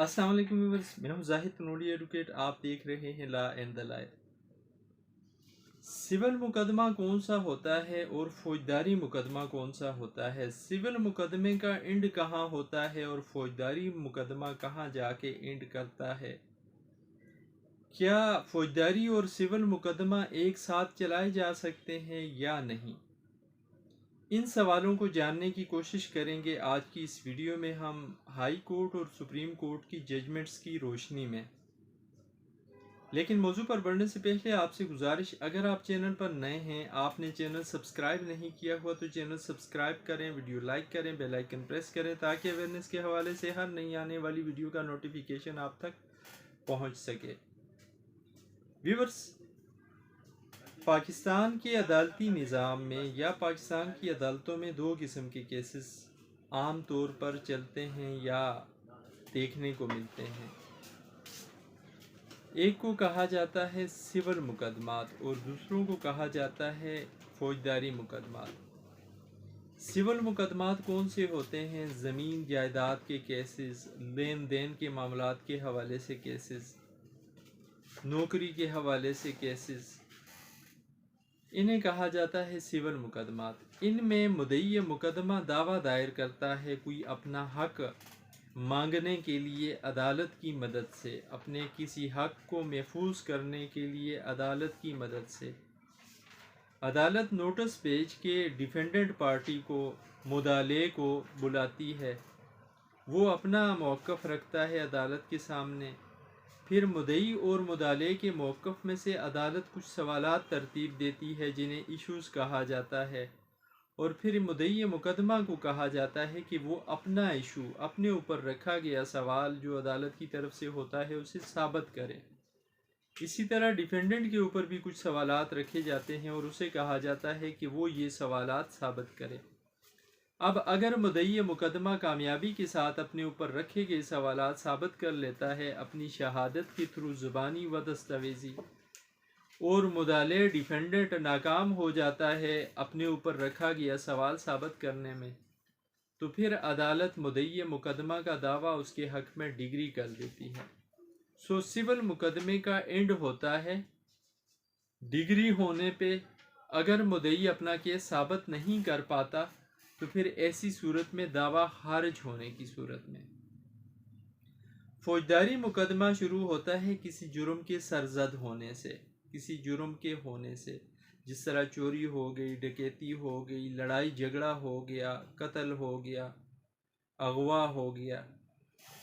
السلام علیکم ویورز، میں ہوں زاہد پنوڑی ایڈوکیٹ. آپ دیکھ رہے ہیں law and the life. Civil مقدمہ کون سا ہوتا ہے اور فوجداری مقدمہ کون سا ہوتا ہے؟ سول مقدمے کا اینڈ کہاں ہوتا ہے اور فوجداری مقدمہ کہاں جا کے اینڈ کرتا ہے؟ کیا فوجداری اور سول مقدمہ ایک ساتھ چلائے جا سکتے ہیں یا نہیں؟ ان سوالوں کو جاننے کی کوشش کریں گے آج کی اس ویڈیو میں ہم ہائی کورٹ اور سپریم کورٹ کی ججمنٹس کی روشنی میں. لیکن موضوع پر بڑھنے سے پہلے آپ سے گزارش، اگر آپ چینل پر نئے ہیں، آپ نے چینل سبسکرائب نہیں کیا ہوا تو چینل سبسکرائب کریں، ویڈیو لائک کریں، بیل آئیکن پریس کریں تاکہ اویئرنیس کے حوالے سے ہر نئی آنے والی ویڈیو کا نوٹیفیکیشن آپ تک پہنچ سکے. ویورز، پاکستان کے عدالتی نظام میں یا پاکستان کی عدالتوں میں دو قسم کے کیسز عام طور پر چلتے ہیں یا دیکھنے کو ملتے ہیں. ایک کو کہا جاتا ہے سول مقدمات اور دوسروں کو کہا جاتا ہے فوجداری مقدمات. سول مقدمات کون سے ہوتے ہیں؟ زمین جائیداد کے کیسز، لین دین کے معاملات کے حوالے سے کیسز، نوکری کے حوالے سے کیسز، انہیں کہا جاتا ہے سول مقدمات. ان میں مدعی مقدمہ دعویٰ دائر کرتا ہے کوئی اپنا حق مانگنے کے لیے عدالت کی مدد سے، اپنے کسی حق کو محفوظ کرنے کے لیے عدالت کی مدد سے. عدالت نوٹس بھیج کے ڈیفینڈنٹ پارٹی کو، مدعلے کو بلاتی ہے، وہ اپنا موقف رکھتا ہے عدالت کے سامنے. پھر مدعی اور مدعلے کے موقف میں سے عدالت کچھ سوالات ترتیب دیتی ہے جنہیں ایشوز کہا جاتا ہے، اور پھر مدعی مقدمہ کو کہا جاتا ہے کہ وہ اپنا ایشو، اپنے اوپر رکھا گیا سوال جو عدالت کی طرف سے ہوتا ہے اسے ثابت کرے. اسی طرح ڈیفینڈنٹ کے اوپر بھی کچھ سوالات رکھے جاتے ہیں اور اسے کہا جاتا ہے کہ وہ یہ سوالات ثابت کرے. اب اگر مدعی مقدمہ کامیابی کے ساتھ اپنے اوپر رکھے گئے سوالات ثابت کر لیتا ہے اپنی شہادت کے تھرو زبانی و دستاویزی، اور مدعلے ڈیفینڈنٹ ناکام ہو جاتا ہے اپنے اوپر رکھا گیا سوال ثابت کرنے میں، تو پھر عدالت مدعی مقدمہ کا دعویٰ اس کے حق میں ڈگری کر دیتی ہے. سول مقدمے کا اینڈ ہوتا ہے ڈگری ہونے پہ. اگر مدعی اپنا کیس ثابت نہیں کر پاتا تو پھر ایسی صورت میں دعویٰ خارج ہونے کی صورت میں. فوجداری مقدمہ شروع ہوتا ہے کسی جرم کے سرزد ہونے سے، کسی جرم کے ہونے سے، جس طرح چوری ہو گئی، ڈکیتی ہو گئی، لڑائی جھگڑا ہو گیا، قتل ہو گیا، اغوا ہو گیا.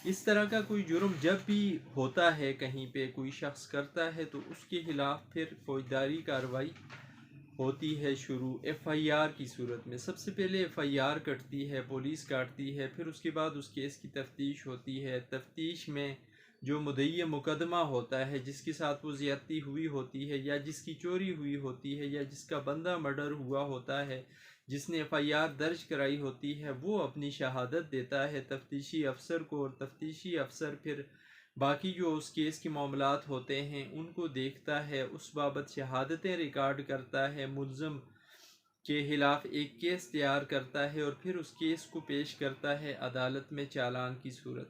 اس طرح کا کوئی جرم جب بھی ہوتا ہے، کہیں پہ کوئی شخص کرتا ہے تو اس کے خلاف پھر فوجداری کارروائی ہوتی ہے شروع ایف آئی آر کی صورت میں. سب سے پہلے ایف آئی آر کٹتی ہے، پولیس کاٹتی ہے، پھر اس کے بعد اس کیس کی تفتیش ہوتی ہے. تفتیش میں جو مدعی مقدمہ ہوتا ہے، جس کے ساتھ وہ زیادتی ہوئی ہوتی ہے یا جس کی چوری ہوئی ہوتی ہے یا جس کا بندہ مرڈر ہوا ہوتا ہے، جس نے ایف آئی آر درج کرائی ہوتی ہے، وہ اپنی شہادت دیتا ہے تفتیشی افسر کو، اور تفتیشی افسر پھر باقی جو اس کیس کے معاملات ہوتے ہیں ان کو دیکھتا ہے، اس بابت شہادتیں ریکارڈ کرتا ہے، ملزم کے خلاف ایک کیس تیار کرتا ہے اور پھر اس کیس کو پیش کرتا ہے عدالت میں چالان کی صورت.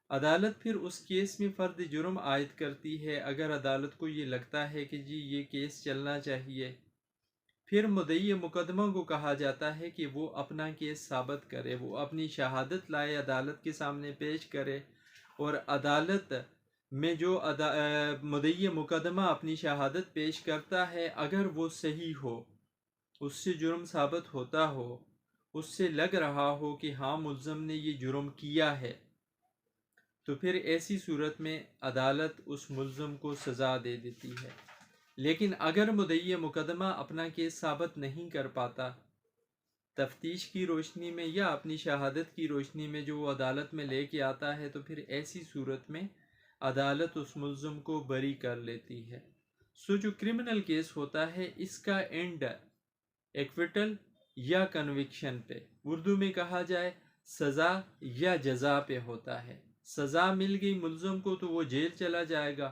عدالت پھر اس کیس میں فرد جرم عائد کرتی ہے. اگر عدالت کو یہ لگتا ہے کہ جی یہ کیس چلنا چاہیے، پھر مدعی مقدمہ کو کہا جاتا ہے کہ وہ اپنا کیس ثابت کرے، وہ اپنی شہادت لائے، عدالت کے سامنے پیش کرے، اور عدالت میں جو مدعی مقدمہ اپنی شہادت پیش کرتا ہے اگر وہ صحیح ہو، اس سے جرم ثابت ہوتا ہو، اس سے لگ رہا ہو کہ ہاں ملزم نے یہ جرم کیا ہے، تو پھر ایسی صورت میں عدالت اس ملزم کو سزا دے دیتی ہے. لیکن اگر مدعی مقدمہ اپنا کیس ثابت نہیں کر پاتا تفتیش کی روشنی میں یا اپنی شہادت کی روشنی میں جو وہ عدالت میں لے کے آتا ہے، تو پھر ایسی صورت میں عدالت اس ملزم کو بری کر لیتی ہے. جو کرمنل کیس ہوتا ہے اس کا اینڈ ایکویٹل یا کنوکشن پہ، اردو میں کہا جائے سزا یا جزا پہ ہوتا ہے. سزا مل گئی ملزم کو تو وہ جیل چلا جائے گا،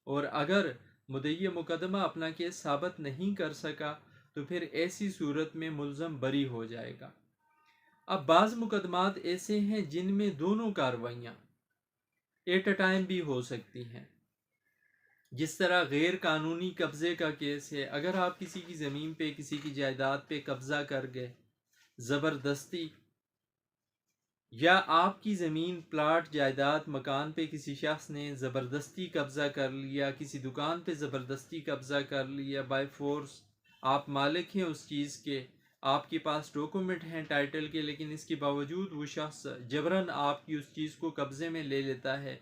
اور اگر مدعی مقدمہ اپنا کیس ثابت نہیں کر سکا تو پھر ایسی صورت میں ملزم بری ہو جائے گا. اب بعض مقدمات ایسے ہیں جن میں دونوں کارروائیاں، ایٹ اے ٹائم بھی ہو سکتی ہیں. جس طرح غیر قانونی قبضے کا کیس ہے، اگر آپ کسی کی زمین پہ، کسی کی جائیداد پہ قبضہ کر گئے زبردستی، یا آپ کی زمین، پلاٹ، جائیداد، مکان پہ کسی شخص نے زبردستی قبضہ کر لیا، کسی دکان پہ زبردستی قبضہ کر لیا، بائی فورس آپ مالک ہیں اس چیز کے، آپ کے پاس ڈاکومنٹ ہیں ٹائٹل کے، لیکن اس کے باوجود وہ شخص جبراً آپ کی اس چیز کو قبضے میں لے لیتا ہے،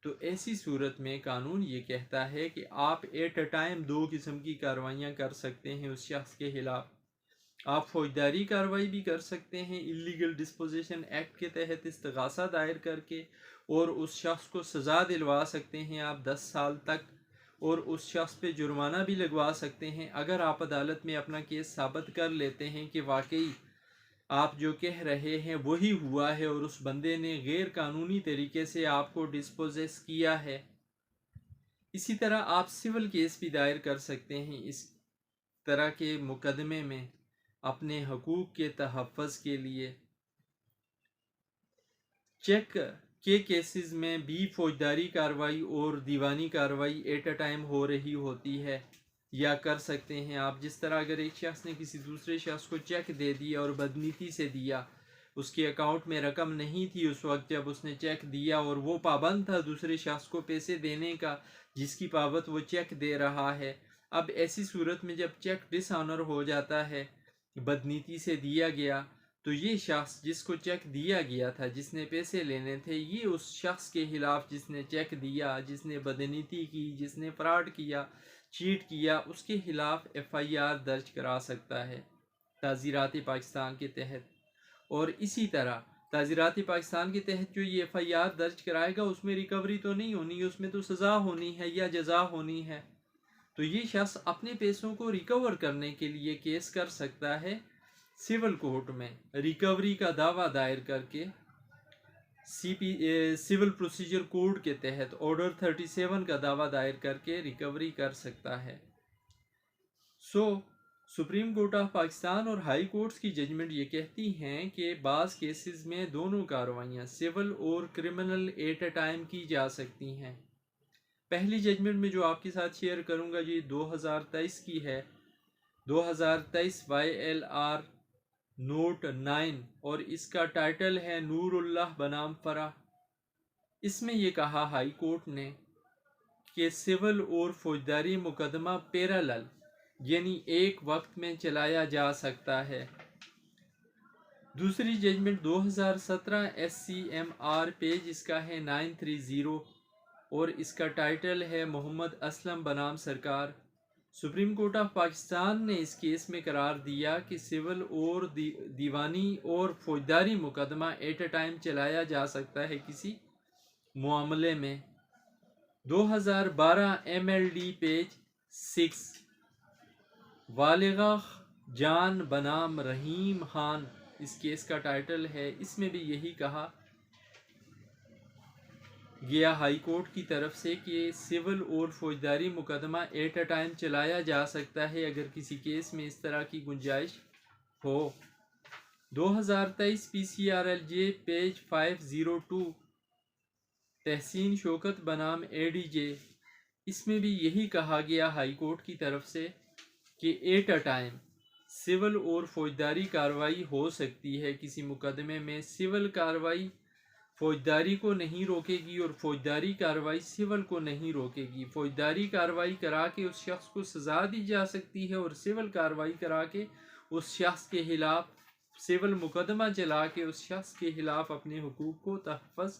تو ایسی صورت میں قانون یہ کہتا ہے کہ آپ ایٹ اے ٹائم 2 قسم کی کارروائیاں کر سکتے ہیں اس شخص کے خلاف. آپ فوجداری کارروائی بھی کر سکتے ہیں اللیگل ڈسپوزیشن ایکٹ کے تحت استغاثہ دائر کر کے، اور اس شخص کو سزا دلوا سکتے ہیں آپ 10 سال تک، اور اس شخص پہ جرمانہ بھی لگوا سکتے ہیں اگر آپ عدالت میں اپنا کیس ثابت کر لیتے ہیں کہ واقعی آپ جو کہہ رہے ہیں وہی ہوا ہے اور اس بندے نے غیر قانونی طریقے سے آپ کو ڈسپوزیس کیا ہے. اسی طرح آپ سول کیس بھی دائر کر سکتے ہیں اس طرح کے مقدمے میں اپنے حقوق کے تحفظ کے لیے. چیک کے کیسز میں بھی فوجداری کارروائی اور دیوانی کارروائی ایٹ اے ٹائم ہو رہی ہوتی ہے یا کر سکتے ہیں آپ. جس طرح اگر ایک شخص نے کسی دوسرے شخص کو چیک دے دیا اور بدنیتی سے دیا، اس کے اکاؤنٹ میں رقم نہیں تھی اس وقت جب اس نے چیک دیا، اور وہ پابند تھا دوسرے شخص کو پیسے دینے کا جس کی بابت وہ چیک دے رہا ہے. اب ایسی صورت میں جب چیک ڈس آنر ہو جاتا ہے، بدنیتی سے دیا گیا، تو یہ شخص جس کو چیک دیا گیا تھا، جس نے پیسے لینے تھے، یہ اس شخص کے خلاف جس نے چیک دیا، جس نے بدنیتی کی، جس نے فراڈ کیا، چیٹ کیا، اس کے خلاف ایف آئی آر درج کرا سکتا ہے تعزیرات پاکستان کے تحت. اور اسی طرح تعزیرات پاکستان کے تحت جو یہ ایف آئی آر درج کرائے گا اس میں ریکوری تو نہیں ہونی، اس میں تو سزا ہونی ہے یا جزا ہونی ہے. تو یہ شخص اپنے پیسوں کو ریکور کرنے کے لیے کیس کر سکتا ہے سول کورٹ میں، ریکوری کا دعویٰ دائر کر کے سول پروسیجر کوڈ کے تحت آرڈر 37 کا دعویٰ دائر کر کے ریکوری کر سکتا ہے. سپریم کورٹ آف پاکستان اور ہائی کورٹس کی ججمنٹ یہ کہتی ہیں کہ بعض کیسز میں دونوں کارروائیاں سول اور کرمنل ایٹ اے ٹائم کی جا سکتی ہیں. پہلی ججمنٹ میں جو آپ کے ساتھ شیئر کروں گا یہ 2023 کی ہے، 2023 YLR نوٹ 9، اور اس کا ٹائٹل ہے نور اللہ بنام فرح. اس میں یہ کہا ہائی کورٹ نے کہ سول اور فوجداری مقدمہ پیرالل یعنی ایک وقت میں چلایا جا سکتا ہے. دوسری ججمنٹ 2017 SCMR پیج اس کا ہے 930، اور اس کا ٹائٹل ہے محمد اسلم بنام سرکار. سپریم کورٹ آف پاکستان نے اس کیس میں قرار دیا کہ سول اور دیوانی اور فوجداری مقدمہ ایٹ اے ٹائم چلایا جا سکتا ہے کسی معاملے میں. 2012 MLD پیج 6، والغہ جان بنام رحیم خان اس کیس کا ٹائٹل ہے. اس میں بھی یہی کہا گیا ہائی کورٹ کی طرف سے کہ سول اور فوجداری مقدمہ ایٹ اے ٹائم چلایا جا سکتا ہے اگر کسی کیس میں اس طرح کی گنجائش ہو. 2023 PCRLJ پیج 502، تحسین شوکت بنام ADJ، اس میں بھی یہی کہا گیا ہائی کورٹ کی طرف سے کہ ایٹ اے ٹائم سول اور فوجداری کارروائی ہو سکتی ہے کسی مقدمے میں. سول کارروائی فوجداری کو نہیں روکے گی اور فوجداری کارروائی سول کو نہیں روکے گی. فوجداری کارروائی کرا کے اس شخص کو سزا دی جا سکتی ہے، اور سول کارروائی کرا کے اس شخص کے خلاف سول مقدمہ چلا کے اس شخص کے خلاف اپنے حقوق کو تحفظ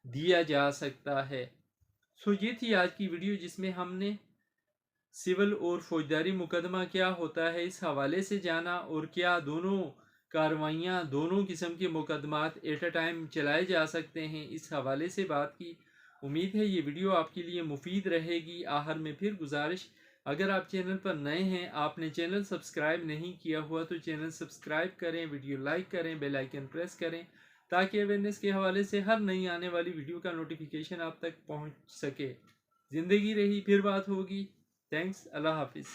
دیا جا سکتا ہے. یہ تھی آج کی ویڈیو جس میں ہم نے سول اور فوجداری مقدمہ کیا ہوتا ہے اس حوالے سے جانا، اور کیا دونوں کارروائیاں، دونوں قسم کے مقدمات ایٹ اے ٹائم چلائے جا سکتے ہیں، اس حوالے سے بات کی. امید ہے یہ ویڈیو آپ کے لیے مفید رہے گی. آخر میں پھر گزارش، اگر آپ چینل پر نئے ہیں، آپ نے چینل سبسکرائب نہیں کیا ہوا تو چینل سبسکرائب کریں، ویڈیو لائک کریں، بیل آئیکن پریس کریں تاکہ اویئرنیس کے حوالے سے ہر نئی آنے والی ویڈیو کا نوٹیفیکیشن آپ تک پہنچ سکے. زندگی رہی پھر بات ہوگی. تھینکس. اللہ حافظ.